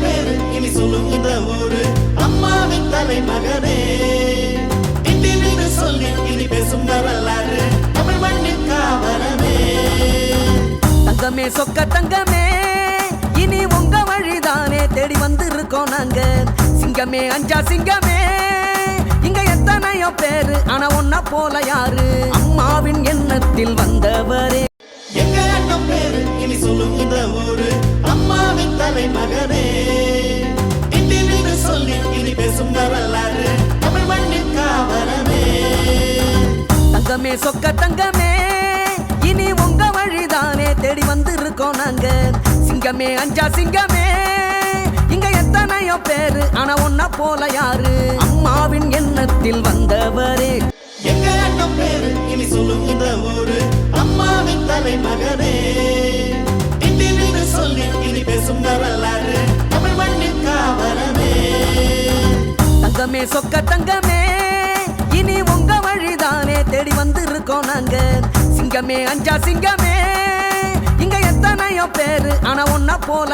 பேரு இனி சொல்லும் இந்த ஊரு அம்மாவின் தலைமகனே இந்தின்னு சொல்லி இனி பேசும் வரலாறு தமிழ் மண்ணின் காவலனே. தங்கமே சொக்க தங்கமே இனி உங்க வழிதானே தேடி வந்திருக்கோம் நாங்க. சிங்கமே அஞ்சா சிங்கமே இங்க எத்தனையோ பேரு ஆனா ஒன்னா போல யாரு அம்மாவின் எண்ணத்தில் வந்தவரே. எங்க அண்ணன் பேரு இனி சொல்லும் இந்த ஊரு அம்மாவின் தலைமகனே இந்தின்னு சொல்லி இனி பேசும் வரலாறு தமிழ் மண்ணின் காவலனே. தங்கமே சொக்க தங்கமே இனி உங்க வழிதானே தேடி வந்திருக்கோம் நாங்க. சிங்கமே அஞ்சா சிங்கமே இங்க எத்தனையோ பேரு ஆனா ஒன்னா போல யாரு அம்மாவின் எண்ணத்தில் வந்தவரே. எங்க அண்ணன் பேரு இனி சொல்லும் இந்த ஊரு அம்மாவின் தலைமகனே இந்தின்னு சொல்லி இனி பேசும் வரலாறு தமிழ் மண்ணின் காவலனே. தங்கமே சொக்க தங்கமே இனி உங்க வழிதானே தேடி வந்திருக்கோம் நாங்க. சிங்கமே அஞ்சா சிங்கமே இங்க எத்தனையோ பேரு ஆனா ஒன்னா போல